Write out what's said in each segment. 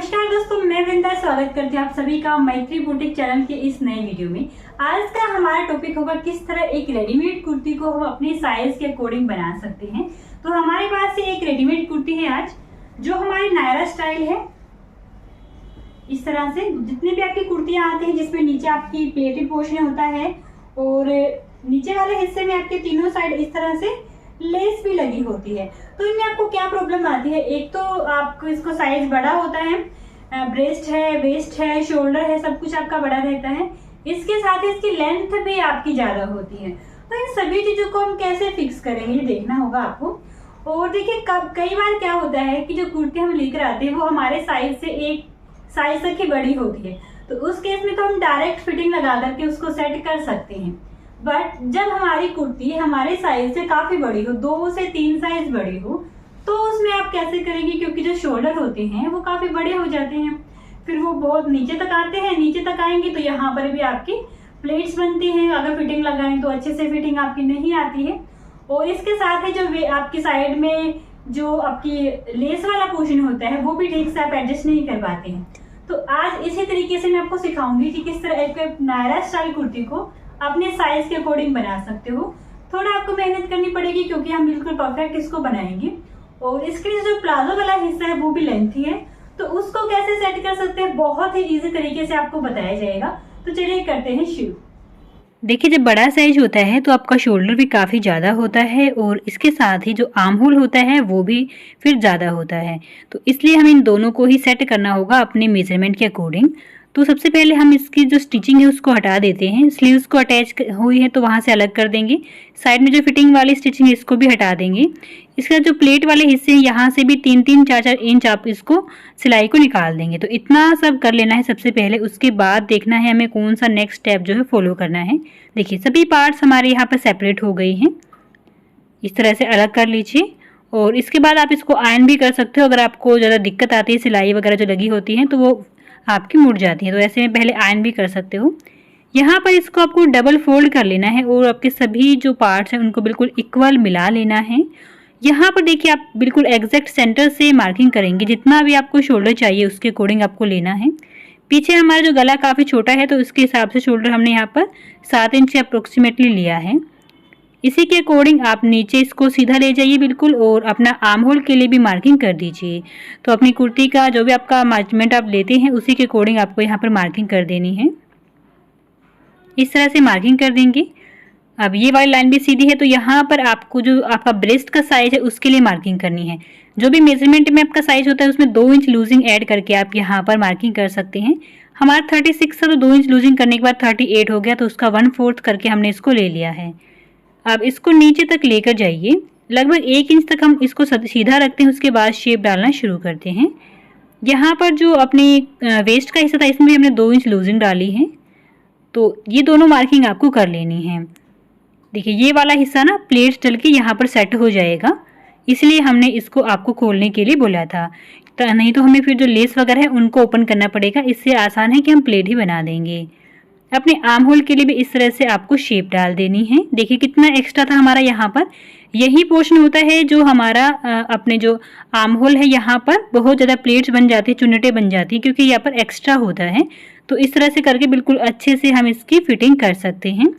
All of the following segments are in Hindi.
नमस्कार दोस्तों, मैं वृंदा स्वागत करती हूँ आप सभी का मैत्री बुटीक चैनल के इस नए वीडियो में। आज का हमारा टॉपिक होगा किस तरह एक रेडीमेड कुर्ती को हम अपने साइज के अकॉर्डिंग बना सकते हैं। तो हमारे पास ये एक रेडीमेड कुर्ती है आज, जो हमारी नायरा स्टाइल है। इस तरह से जितने भी आपकी कुर्तियां आती हैं जिसमें नीचे आपकी प्लेटेड पोर्शन होता है और नीचे वाले हिस्से में आपके तीनों साइड इस तरह से लेस भी लगी होती है। तो इनमें आपको क्या प्रॉब्लम आती है, एक तो आपको इसको साइज बड़ा होता है, ब्रेस्ट है, वेस्ट है, शोल्डर है, सब कुछ आपका बड़ा रहता है। इसके साथ ही इसकी लेंथ भी आपकी ज्यादा होती है। तो इन सभी चीजों को हम कैसे फिक्स करेंगे ये देखना होगा आपको। और देखिए कई बार क्या होता है कि जो कुर्ती हम लेकर आते हैं वो हमारे साइज से एक साइज तक ही बड़ी होती है। तो उस केस में तो हम डायरेक्ट फिटिंग लगा करके उसको सेट कर सकते हैं। बट जब हमारी कुर्ती हमारे साइज से काफी बड़ी हो, 2 से 3 साइज बड़ी हो, तो उसमें आप कैसे करेंगे, क्योंकि जो शोल्डर होते हैं वो काफी बड़े हो जाते हैं, फिर वो बहुत नीचे तक आते हैं। नीचे तक आएंगे तो यहाँ पर भी आपकी प्लेट्स बनती हैं, अगर फिटिंग लगाएं तो अच्छे से फिटिंग आपकी नहीं आती है। और इसके साथ ही जो आपकी साइड में जो आपकी लेस वाला पोर्शन होता है वो भी ठीक से आप एडजस्ट नहीं कर पाते हैं। तो आज इसी तरीके से मैं आपको सिखाऊंगी कि किस तरह एक नायरा स्टाइल कुर्ती को अपने साइज के अकॉर्डिंग बना सकते हो। थोड़ा आपको मेहनत करनी पड़ेगी क्योंकि हम बिल्कुल परफेक्ट इसको बनाएंगे। और इसके लिए जो प्लाजो वाला हिस्सा है वो भी लेंथी है, तो उसको कैसे सेट कर सकते हैं बहुत ही इजी तरीके से आपको बताया जाएगा। तो चलिए करते हैं शुरू। देखिए, जब बड़ा साइज होता है तो आपका शोल्डर भी काफ़ी ज़्यादा होता है और इसके साथ ही जो आर्म होल होता है वो भी फिर ज़्यादा होता है। तो इसलिए हम इन दोनों को ही सेट करना होगा अपने मेजरमेंट के अकॉर्डिंग। तो सबसे पहले हम इसकी जो स्टिचिंग है उसको हटा देते हैं। स्लीव्स को अटैच हुई है तो वहाँ से अलग कर देंगे। साइड में जो फिटिंग वाली स्टिचिंग है इसको भी हटा देंगे। इसका जो प्लेट वाले हिस्से हैं यहाँ से भी 3-3, 4-4 इंच आप इसको सिलाई को निकाल देंगे। तो इतना सब कर लेना है सबसे पहले। उसके बाद देखना है हमें कौन सा नेक्स्ट स्टेप जो है फॉलो करना है। देखिए, सभी पार्ट्स हमारे यहाँ पर सेपरेट हो गई हैं। इस तरह से अलग कर लीजिए और इसके बाद आप इसको आयरन भी कर सकते हो। अगर आपको ज़्यादा दिक्कत आती है, सिलाई वगैरह जो लगी होती है तो वो आपकी मुड़ जाती है, तो ऐसे में पहले आयरन भी कर सकते हो। यहाँ पर इसको आपको डबल फोल्ड कर लेना है और आपके सभी जो पार्ट्स हैं उनको बिल्कुल इक्वल मिला लेना है। यहाँ पर देखिए, आप बिल्कुल एग्जैक्ट सेंटर से मार्किंग करेंगे। जितना भी आपको शोल्डर चाहिए उसके अकॉर्डिंग आपको लेना है। पीछे हमारा जो गला काफ़ी छोटा है तो उसके हिसाब से शोल्डर हमने यहाँ पर 7 इंच अप्रोक्सीमेटली लिया है। इसी के अकॉर्डिंग आप नीचे इसको सीधा ले जाइए बिल्कुल और अपना आर्म होल के लिए भी मार्किंग कर दीजिए। तो अपनी कुर्ती का जो भी आपका मेजरमेंट आप लेते हैं उसी के अकॉर्डिंग आपको यहाँ पर मार्किंग कर देनी है। इस तरह से मार्किंग कर देंगे। अब ये वाली लाइन भी सीधी है तो यहाँ पर आपको जो आपका ब्रेस्ट का साइज है उसके लिए मार्किंग करनी है। जो भी मेजरमेंट में आपका साइज होता है उसमें 2 इंच लूजिंग ऐड करके आप यहाँ पर मार्किंग कर सकते हैं। हमारा 36 था तो 2 इंच लूजिंग करने के बाद 38 हो गया, तो उसका 1/4 करके हमने इसको ले लिया है। अब इसको नीचे तक लेकर जाइए, लगभग 1 इंच तक हम इसको सीधा रखते हैं। उसके बाद शेप डालना शुरू करते हैं। यहाँ पर जो अपने वेस्ट का हिस्सा था इसमें भी हमने 2 इंच लूजिंग डाली है, तो ये दोनों मार्किंग आपको कर लेनी है। देखिए, ये वाला हिस्सा ना प्लेट्स डल के यहाँ पर सेट हो जाएगा, इसलिए हमने इसको आपको खोलने के लिए बोला था। तो नहीं तो हमें फिर जो लेस वगैरह है उनको ओपन करना पड़ेगा। इससे आसान है कि हम प्लेट ही बना देंगे। अपने आर्म होल के लिए भी इस तरह से आपको शेप डाल देनी है। देखिए कितना एक्स्ट्रा था हमारा यहाँ पर। यही पोर्शन होता है जो हमारा अपने जो आर्म होल है यहाँ पर बहुत ज़्यादा प्लेट्स बन जाती है, चुन्नटें बन जाती है, क्योंकि यहाँ पर एक्स्ट्रा होता है। तो इस तरह से करके बिल्कुल अच्छे से हम इसकी फिटिंग कर सकते हैं।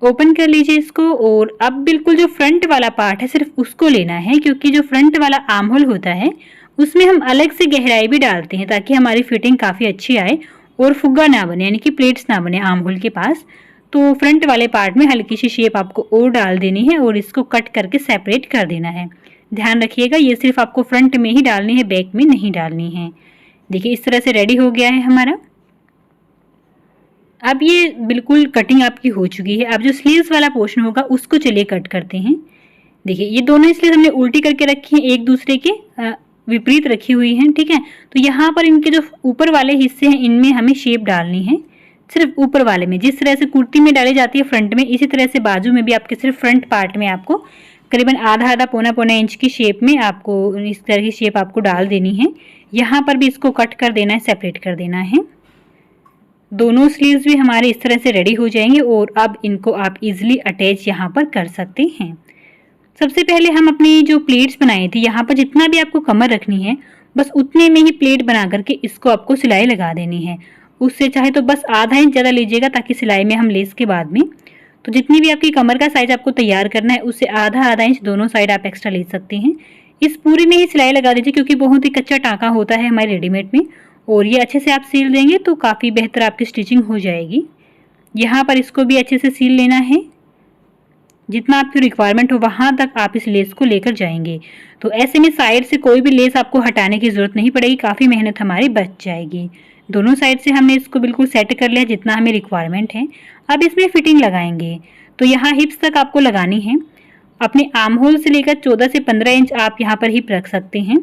ओपन कर लीजिए इसको और अब बिल्कुल जो फ्रंट वाला पार्ट है सिर्फ उसको लेना है, क्योंकि जो फ्रंट वाला आर्म होल होता है उसमें हम अलग से गहराई भी डालते हैं ताकि हमारी फिटिंग काफ़ी अच्छी आए और फुग्गा ना बने, यानी कि प्लेट्स ना बने आर्म होल के पास। तो फ्रंट वाले पार्ट में हल्की सी शेप आपको और डाल देनी है और इसको कट करके सेपरेट कर देना है। ध्यान रखिएगा, ये सिर्फ आपको फ्रंट में ही डालनी है, बैक में नहीं डालनी है। देखिए इस तरह से रेडी हो गया है हमारा। अब ये बिल्कुल कटिंग आपकी हो चुकी है। अब जो स्लीव्स वाला पोर्शन होगा उसको चलिए कट करते हैं। देखिए ये दोनों स्लीव्स हमने उल्टी करके रखी हैं, एक दूसरे के विपरीत रखी हुई हैं, ठीक है। तो यहाँ पर इनके जो ऊपर वाले हिस्से हैं इनमें हमें शेप डालनी है, सिर्फ ऊपर वाले में। जिस तरह से कुर्ती में डाली जाती है फ्रंट में, इसी तरह से बाजू में भी आपके सिर्फ फ्रंट पार्ट में आपको करीबन आधा पौना इंच की शेप में आपको इस तरह की शेप आपको डाल देनी है। यहाँ पर भी इसको कट कर देना है, सेपरेट कर देना है। दोनों स्लीव्स भी हमारे इस तरह से रेडी हो जाएंगे और अब इनको आप इजीली अटैच यहाँ पर कर सकते हैं। सबसे पहले हम अपनी जो प्लेट्स बनाई थी यहाँ पर जितना भी आपको कमर रखनी है बस उतने में ही प्लेट बना करके इसको आपको सिलाई लगा देनी है। उससे चाहे तो बस आधा इंच ज़्यादा लीजिएगा ताकि सिलाई में हम लेस के बाद में, तो जितनी भी आपकी कमर का साइज आपको तैयार करना है उससे आधा इंच दोनों साइड आप एक्स्ट्रा ले सकते हैं। इस पूरी में ही सिलाई लगा दीजिए क्योंकि बहुत ही कच्चा टाँका होता है हमारे रेडीमेड में, और ये अच्छे से आप सील देंगे तो काफ़ी बेहतर आपकी स्टिचिंग हो जाएगी। यहाँ पर इसको भी अच्छे से सील लेना है, जितना आपकी रिक्वायरमेंट हो वहाँ तक आप इस लेस को लेकर जाएंगे। तो ऐसे में साइड से कोई भी लेस आपको हटाने की ज़रूरत नहीं पड़ेगी, काफ़ी मेहनत हमारी बच जाएगी। दोनों साइड से हमने इसको बिल्कुल सेट कर लिया जितना हमें रिक्वायरमेंट है। अब इसमें फिटिंग लगाएंगे, तो यहाँ हिप्स तक आपको लगानी है। अपने आर्म होल से लेकर 14 से 15 इंच आप यहाँ पर हिप रख सकते हैं,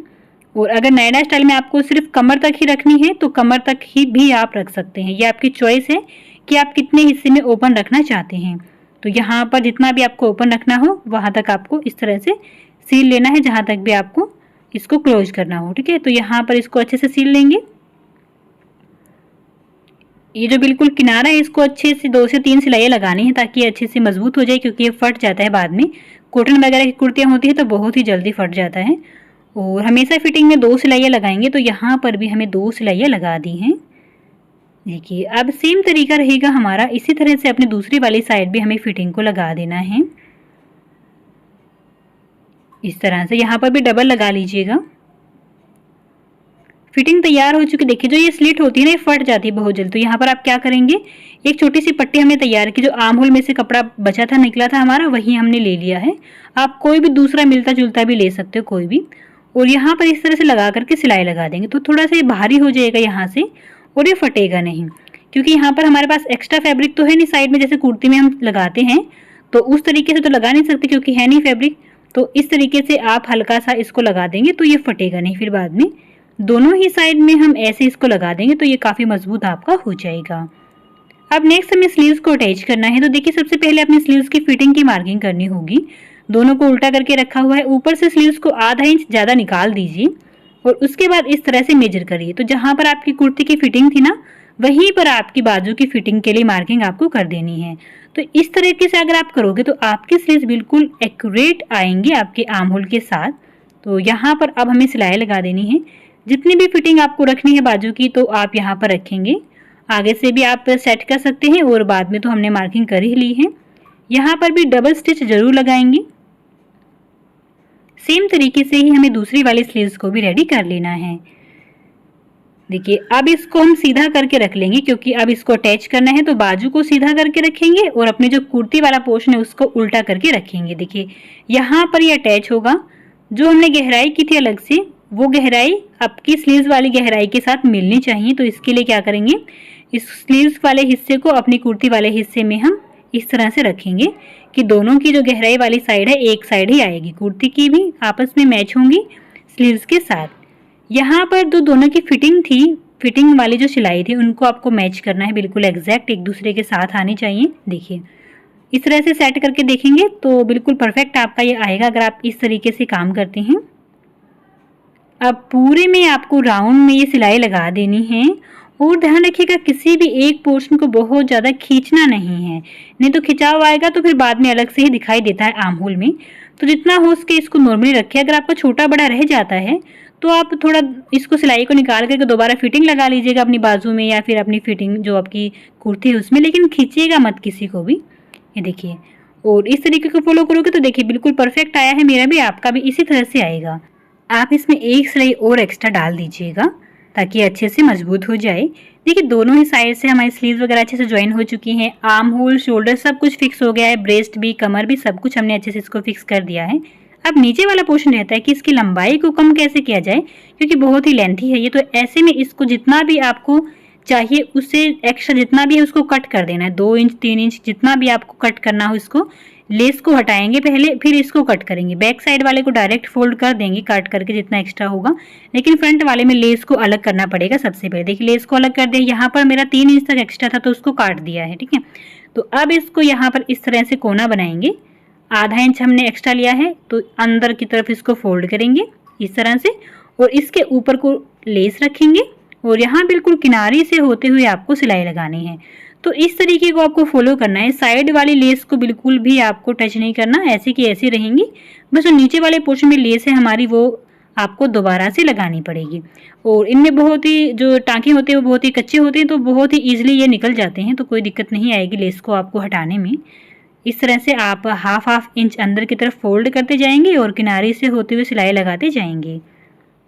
और अगर नायडा स्टाइल में आपको सिर्फ कमर तक ही रखनी है तो कमर तक ही भी आप रख सकते हैं। ये आपकी चॉइस है कि आप कितने हिस्से में ओपन रखना चाहते हैं। तो यहाँ पर जितना भी आपको ओपन रखना हो वहाँ तक आपको इस तरह से सील लेना है, जहाँ तक भी आपको इसको क्लोज करना हो। ठीक है, तो यहाँ पर इसको अच्छे से सील लेंगे। ये जो बिल्कुल किनारा है इसको अच्छे से 2 से 3 सिलाइयाँ लगानी है ताकि ये अच्छे से मजबूत हो जाए, क्योंकि ये फट जाता है बाद में। कॉटन वगैरह की कुर्तियाँ होती है तो बहुत ही जल्दी फट जाता है। और हमेशा फिटिंग में 2 सिलाइयाँ लगाएंगे, तो यहाँ पर भी हमें 2 सिलाइयाँ लगा दी हैं। देखिए अब सेम तरीका रहेगा हमारा, इसी तरह से अपनी दूसरी वाली साइड भी हमें फिटिंग को लगा देना है। इस तरह से यहाँ पर भी डबल लगा लीजिएगा। फिटिंग तैयार हो चुकी। देखिए जो ये स्लिट होती है ना, ये फट जाती है बहुत जल्दी। तो यहाँ पर आप क्या करेंगे, एक छोटी सी पट्टी हमने तैयार की, जो आर्म होल में से कपड़ा बचा था निकला था हमारा, वही हमने ले लिया है। आप कोई भी दूसरा मिलता जुलता भी ले सकते हो, कोई भी। और यहाँ पर इस तरह से लगा करके सिलाई लगा देंगे, तो थोड़ा सा ये भारी हो जाएगा यहाँ से, और ये फटेगा नहीं, क्योंकि यहाँ पर हमारे पास एक्स्ट्रा फैब्रिक तो है नहीं साइड में, जैसे कुर्ती में हम लगाते हैं तो उस तरीके से तो लगा नहीं सकते क्योंकि है नहीं फैब्रिक। तो इस तरीके से आप हल्का सा इसको लगा देंगे तो ये फटेगा नहीं। फिर बाद में दोनों ही साइड में हम ऐसे इसको लगा देंगे तो ये काफ़ी मजबूत आपका हो जाएगा। अब नेक्स्ट हमें स्लीव्स को अटैच करना है। तो देखिए सबसे पहले अपनी स्लीव्स की फिटिंग की मार्किंग करनी होगी। दोनों को उल्टा करके रखा हुआ है, ऊपर से स्लीव्स को आधा इंच ज़्यादा निकाल दीजिए और उसके बाद इस तरह से मेजर करिए। तो जहाँ पर आपकी कुर्ती की फिटिंग थी ना, वहीं पर आपकी बाजू की फिटिंग के लिए मार्किंग आपको कर देनी है। तो इस तरीके से अगर आप करोगे तो आपकी स्लीव्स बिल्कुल एक्यूरेट आएंगे आपके आर्म होल के साथ। तो यहाँ पर अब हमें सिलाई लगा देनी है। जितनी भी फिटिंग आपको रखनी है बाजू की तो आप यहाँ पर रखेंगे। आगे से भी आप सेट कर सकते हैं और बाद में तो हमने मार्किंग कर ही ली है। यहाँ पर भी डबल स्टिच जरूर लगाएंगे। सेम तरीके से ही हमें दूसरी वाली स्लीव्स को भी रेडी कर लेना है। देखिए अब इसको हम सीधा करके रख लेंगे, क्योंकि अब इसको अटैच करना है। तो बाजू को सीधा करके रखेंगे और अपने जो कुर्ती वाला पोर्शन है उसको उल्टा करके रखेंगे। देखिए यहाँ पर ये अटैच होगा। जो हमने गहराई की थी अलग से, वो गहराई आपकी स्लीव्स वाली गहराई के साथ मिलनी चाहिए। तो इसके लिए क्या करेंगे, इस स्लीव्स वाले हिस्से को अपनी कुर्ती वाले हिस्से में हम इस तरह से रखेंगे कि दोनों की जो गहराई वाली साइड है एक साइड ही आएगी, कुर्ती की भी आपस में मैच होंगी स्लीव्स के साथ। यहाँ पर जो दोनों की फिटिंग थी, फिटिंग वाली जो सिलाई थी, उनको आपको मैच करना है, बिल्कुल एग्जैक्ट एक दूसरे के साथ आनी चाहिए। देखिए इस तरह से सेट करके देखेंगे तो बिल्कुल परफेक्ट आपका ये आएगा अगर आप इस तरीके से काम करते हैं। अब पूरे में आपको राउंड में ये सिलाई लगा देनी है और ध्यान रखिएगा किसी भी एक पोर्शन को बहुत ज़्यादा खींचना नहीं है, नहीं तो खिंचाव आएगा तो फिर बाद में अलग से ही दिखाई देता है आर्म होल में। तो जितना हो सके इसको नॉर्मली रखिए। अगर आपका छोटा बड़ा रह जाता है तो आप थोड़ा इसको सिलाई को निकाल करके दोबारा फिटिंग लगा लीजिएगा अपनी बाजू में या फिर अपनी फिटिंग जो आपकी कुर्ती है उसमें, लेकिन खींचिएगा मत किसी को भी। ये देखिए, और इस तरीके को फॉलो करोगे तो देखिए बिल्कुल परफेक्ट आया है मेरा भी, आपका भी इसी तरह से आएगा। आप इसमें एक सिलाई और एक्स्ट्रा डाल दीजिएगा ताकि अच्छे से मजबूत हो जाए। देखिए दोनों ही साइड से हमारी स्लीव्स वगैरह अच्छे से ज्वाइन हो चुकी हैं। आर्म होल, शोल्डर सब कुछ फिक्स हो गया है, ब्रेस्ट भी, कमर भी, सब कुछ हमने अच्छे से इसको फिक्स कर दिया है। अब नीचे वाला पोर्शन रहता है कि इसकी लंबाई को कम कैसे किया जाए, क्योंकि बहुत ही लेंथी है ये। तो ऐसे में इसको जितना भी आपको चाहिए उससे एक्स्ट्रा जितना भी है उसको कट कर देना है। 2 इंच 3 इंच जितना भी आपको कट करना हो, इसको लेस को हटाएंगे पहले, फिर इसको कट करेंगे। बैक साइड वाले को डायरेक्ट फोल्ड कर देंगे काट करके जितना एक्स्ट्रा होगा, लेकिन फ्रंट वाले में लेस को अलग करना पड़ेगा सबसे पहले। देखिए लेस को अलग कर दिया। यहाँ पर मेरा 3 इंच तक एक्स्ट्रा था तो उसको काट दिया है, ठीक है। तो अब इसको यहाँ पर इस तरह से कोना बनाएंगे। आधा इंच हमने एक्स्ट्रा लिया है तो अंदर की तरफ इसको फोल्ड करेंगे इस तरह से, और इसके ऊपर को लेस रखेंगे और यहाँ बिल्कुल किनारे से होते हुए आपको सिलाई लगानी है। तो इस तरीके को आपको फॉलो करना है। साइड वाली लेस को बिल्कुल भी आपको टच नहीं करना, ऐसी की ऐसी रहेंगी। बस जो नीचे वाले पोर्शन में लेस है हमारी वो आपको दोबारा से लगानी पड़ेगी। और इनमें बहुत ही जो टाँके होते हैं वो बहुत ही कच्चे होते हैं, तो बहुत ही ईजिली ये निकल जाते हैं, तो कोई दिक्कत नहीं आएगी लेस को आपको हटाने में। इस तरह से आप हाफ इंच अंदर की तरफ फोल्ड करते जाएंगे और किनारे से होते हुए सिलाई लगाते जाएंगे।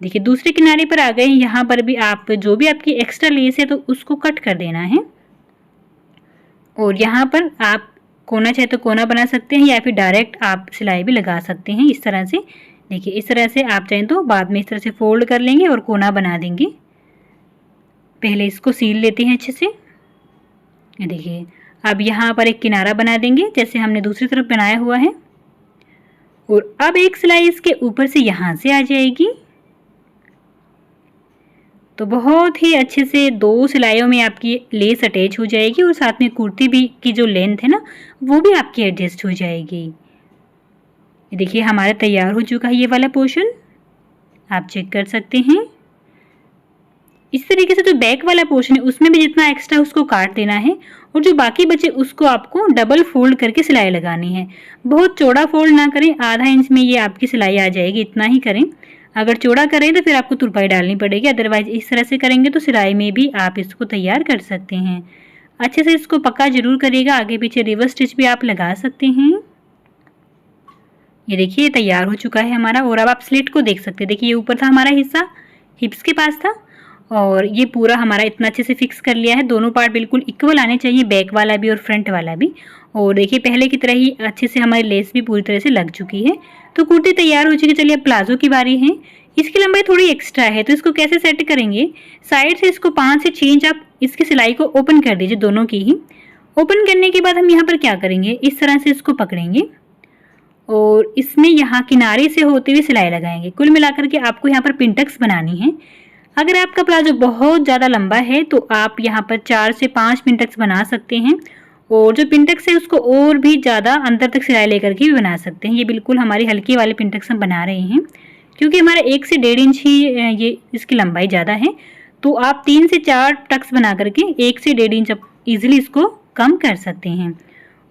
देखिए दूसरे किनारे पर आ गए। यहाँ पर भी आप जो भी आपकी एक्स्ट्रा लेस है तो उसको कट कर देना है। और यहाँ पर आप कोना चाहे तो कोना बना सकते हैं या फिर डायरेक्ट आप सिलाई भी लगा सकते हैं इस तरह से। देखिए इस तरह से आप चाहें तो बाद में इस तरह से फोल्ड कर लेंगे और कोना बना देंगे। पहले इसको सील लेते हैं अच्छे से। देखिए अब यहाँ पर एक किनारा बना देंगे जैसे हमने दूसरी तरफ बनाया हुआ है। और अब एक सिलाई इसके ऊपर से यहाँ से आ जाएगी। तो बहुत ही अच्छे से 2 सिलाइयों में आपकी लेस अटैच हो जाएगी और साथ में कुर्ती भी की जो लेंथ है ना वो भी आपकी एडजस्ट हो जाएगी। देखिए हमारा तैयार हो चुका है ये वाला पोर्शन, आप चेक कर सकते हैं। इस तरीके से जो बैक वाला पोर्शन है उसमें भी जितना एक्स्ट्रा उसको काट देना है और जो बाकी बचे उसको आपको डबल फोल्ड करके सिलाई लगानी है। बहुत चौड़ा फोल्ड ना करें, आधा इंच में ये आपकी सिलाई आ जाएगी, इतना ही करें। अगर चौड़ा करें तो फिर आपको तुरपाई डालनी पड़ेगी, अदरवाइज इस तरह से करेंगे तो सिलाई में भी आप इसको तैयार कर सकते हैं। अच्छे से इसको पक्का जरूर करिएगा, आगे पीछे रिवर्स स्टिच भी आप लगा सकते हैं। ये देखिए तैयार हो चुका है हमारा। और अब आप स्लिट को देख सकते हैं। देखिए ये ऊपर था हमारा हिस्सा, हिप्स के पास था और ये पूरा हमारा इतना अच्छे से फिक्स कर लिया है। दोनों पार्ट बिल्कुल इक्वल आने चाहिए, बैक वाला भी और फ्रंट वाला भी। और देखिए पहले की तरह ही अच्छे से हमारी लेस भी पूरी तरह से लग चुकी है। तो कुर्ती तैयार हो चुकी है। चलिए अब प्लाजो की बारी है। इसकी लंबाई थोड़ी एक्स्ट्रा है तो इसको कैसे सेट करेंगे, साइड से इसको 5 से 6 इंच आप इसकी सिलाई को ओपन कर दीजिए, दोनों की ही। ओपन करने के बाद हम यहाँ पर क्या करेंगे, इस तरह से इसको पकड़ेंगे और इसमें यहाँ किनारे से होते हुए सिलाई लगाएंगे। कुल मिलाकर के आपको यहाँ पर पिनटक्स बनानी है। अगर आपका प्लाजो बहुत ज़्यादा लंबा है तो आप यहाँ पर 4 से 5 पिनटक्स बना सकते हैं और जो पिनटक्स है उसको और भी ज़्यादा अंदर तक सिलाई लेकर के भी बना सकते हैं। ये बिल्कुल हमारी हल्की वाले पिनटक्स हम बना रहे हैं क्योंकि हमारा 1 से 1.5 इंच ही ये इसकी लंबाई ज़्यादा है। तो आप 3 से 4 टक्स बना करके 1 से 1.5 इंच आप ईजिली इसको कम कर सकते हैं।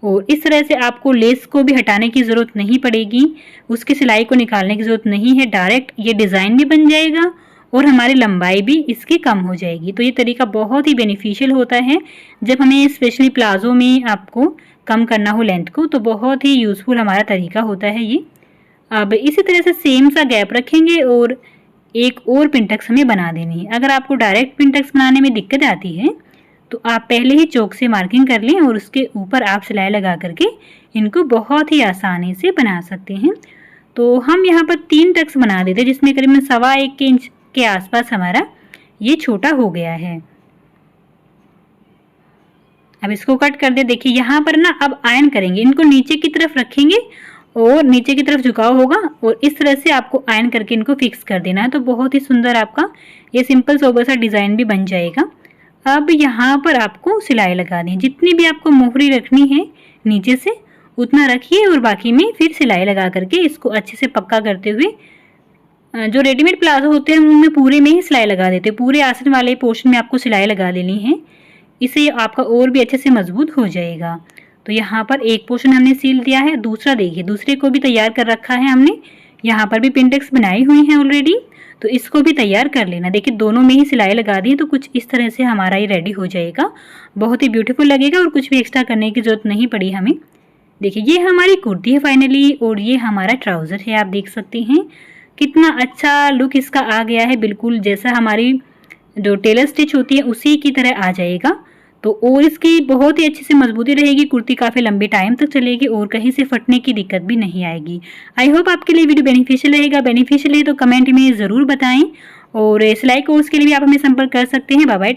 और इस तरह से आपको लेस को भी हटाने की ज़रूरत नहीं पड़ेगी, उसकी सिलाई को निकालने की ज़रूरत नहीं है। डायरेक्ट ये डिज़ाइन भी बन जाएगा और हमारी लंबाई भी इसकी कम हो जाएगी। तो ये तरीका बहुत ही बेनिफिशियल होता है जब हमें स्पेशली प्लाजो में आपको कम करना हो लेंथ को, तो बहुत ही यूज़फुल हमारा तरीका होता है ये। अब इसी तरह से सेम सा गैप रखेंगे और एक और पिनटक्स हमें बना देनी है। अगर आपको डायरेक्ट पिनटक्स बनाने में दिक्कत आती है तो आप पहले ही चौक से मार्किंग कर लें और उसके ऊपर आप सिलाई लगा करके इनको बहुत ही आसानी से बना सकते हैं। तो हम यहाँ पर 3 टक्स बना देते हैं जिसमें करीबन 1.25 इंच के आसपास हमारा ये छोटा हो गया है। अब इसको कट कर दे। देखिए यहाँ पर ना अब आयरन करेंगे, इनको नीचे की तरफ रखेंगे और नीचे की तरफ झुकाव होगा और इस तरह से आपको आयरन करके इनको फिक्स कर देना है। तो बहुत ही सुंदर आपका ये सिंपल सोबर सा डिज़ाइन भी बन जाएगा। अब यहाँ पर आपको सिलाई लगा दी, जितनी भी आपको मोहरी रखनी है नीचे से उतना रखिए और बाकी में फिर सिलाई लगा करके इसको अच्छे से पक्का करते हुए, जो रेडीमेड प्लाजो होते हैं उनमें पूरे में ही सिलाई लगा देते हैं। पूरे आसन वाले पोर्शन में आपको सिलाई लगा लेनी है, इससे आपका और भी अच्छे से मजबूत हो जाएगा। तो यहाँ पर एक पोर्शन हमने सील दिया है, दूसरा देखिए दूसरे को भी तैयार कर रखा है हमने। यहाँ पर भी पिनटक्स बनाई हुई हैं ऑलरेडी, तो इसको भी तैयार कर लेना। देखिए दोनों में ही सिलाई लगा दी है तो कुछ इस तरह से हमारा ये रेडी हो जाएगा। बहुत ही ब्यूटीफुल लगेगा और कुछ भी एक्स्ट्रा करने की जरूरत नहीं पड़ी हमें। देखिए ये हमारी कुर्ती है फाइनली और ये हमारा ट्राउज़र है। आप देख सकते हैं कितना अच्छा लुक इसका आ गया है, बिल्कुल जैसा हमारी जो टेलर स्टिच होती है उसी की तरह आ जाएगा। तो और इसकी बहुत ही अच्छे से मजबूती रहेगी, कुर्ती काफ़ी लंबे टाइम तक चलेगी और कहीं से फटने की दिक्कत भी नहीं आएगी। आई होप आपके लिए वीडियो बेनिफिशियल रहेगा। बेनिफिशियल है तो कमेंट में ज़रूर बताएं और सिलाई कोर्स के लिए भी आप हमें संपर्क कर सकते हैं। Bye bye.